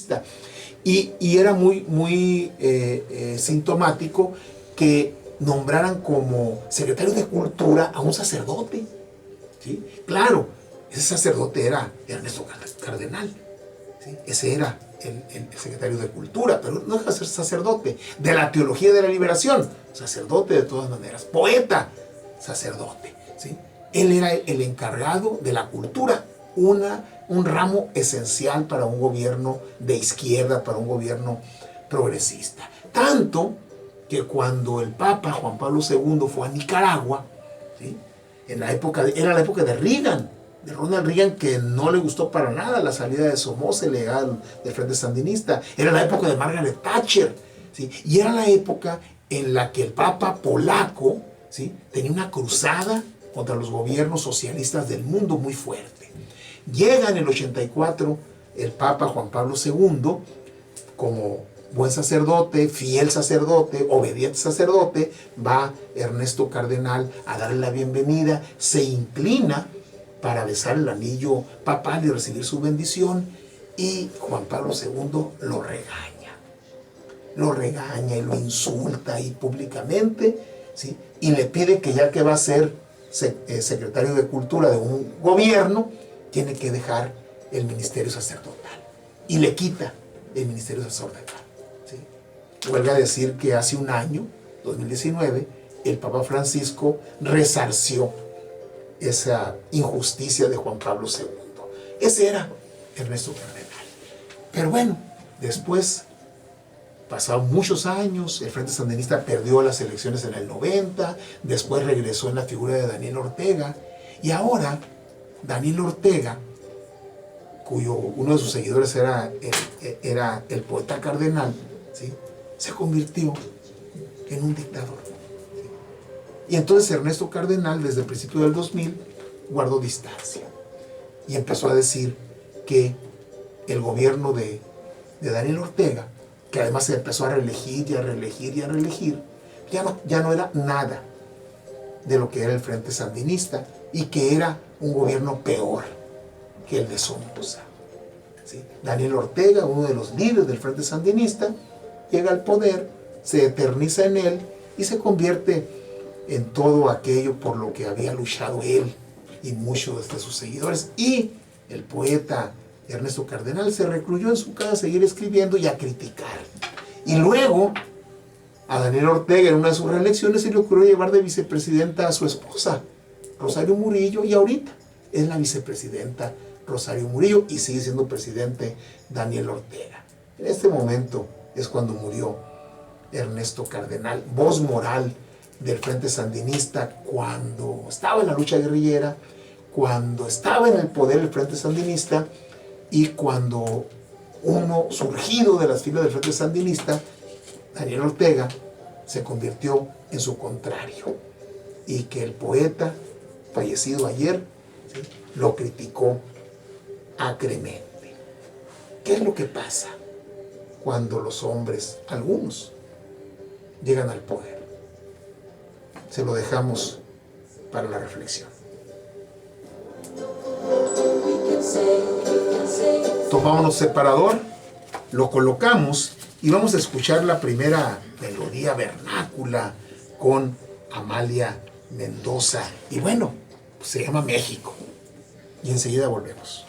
sandinista. Y era muy sintomático que nombraran como secretario de Cultura a un sacerdote, ¿sí? Claro, ese sacerdote era Ernesto Cardenal, ¿sí? Ese era el secretario de Cultura, pero no deja de ser sacerdote de la teología de la liberación, sacerdote de todas maneras, poeta, sacerdote, ¿sí? Él era el encargado de la cultura, un ramo esencial para un gobierno de izquierda, para un gobierno progresista. Tanto que cuando el Papa Juan Pablo II fue a Nicaragua, ¿sí? Era la época de Reagan, de Ronald Reagan, que no le gustó para nada la salida de Somoza, legal del Frente Sandinista. Era la época de Margaret Thatcher, ¿sí? Y era la época en la que el Papa polaco, ¿sí? Tenía una cruzada contra los gobiernos socialistas del mundo muy fuerte. Llega en el 84 el Papa Juan Pablo II como buen sacerdote, fiel sacerdote, obediente sacerdote. Va Ernesto Cardenal a darle la bienvenida, se inclina para besar el anillo papal y recibir su bendición, y Juan Pablo II lo regaña y lo insulta ahí públicamente, ¿sí? Y le pide que, ya que va a ser secretario de Cultura de un gobierno, tiene que dejar el ministerio sacerdotal, y le quita el ministerio sacerdotal, ¿sí? Vuelve a decir que hace un año, 2019, el Papa Francisco resarció esa injusticia de Juan Pablo II. Ese era Ernesto Cardenal. Pero bueno, después, pasaron muchos años, el Frente Sandinista perdió las elecciones en el 90, después regresó en la figura de Daniel Ortega, y ahora Daniel Ortega, cuyo uno de sus seguidores era el poeta Cardenal, ¿sí? Se convirtió en un dictador. Y entonces Ernesto Cardenal, desde el principio del 2000, guardó distancia y empezó a decir que el gobierno de Daniel Ortega, que además se empezó a reelegir y a reelegir y a reelegir, ya no era nada de lo que era el Frente Sandinista, y que era un gobierno peor que el de Somoza, ¿sí? Daniel Ortega, uno de los líderes del Frente Sandinista, llega al poder, se eterniza en él y se convierte en todo aquello por lo que había luchado él y muchos de sus seguidores. Y el poeta Ernesto Cardenal se recluyó en su casa a seguir escribiendo y a criticar. Y luego a Daniel Ortega, en una de sus reelecciones, se le ocurrió llevar de vicepresidenta a su esposa, Rosario Murillo, y ahorita es la vicepresidenta Rosario Murillo, y sigue siendo presidente Daniel Ortega. En este momento es cuando murió Ernesto Cardenal, voz moral del Frente Sandinista, cuando estaba en la lucha guerrillera, cuando estaba en el poder el Frente Sandinista, y cuando uno surgido de las filas del Frente Sandinista, Daniel Ortega, se convirtió en su contrario, y que el poeta fallecido ayer, ¿sí?, lo criticó acremente. ¿Qué es lo que pasa cuando los hombres, algunos, llegan al poder? Se lo dejamos para la reflexión. Tomamos separador, lo colocamos y vamos a escuchar la primera melodía vernácula con Amalia Mendoza. Y bueno, pues se llama México. Y enseguida volvemos.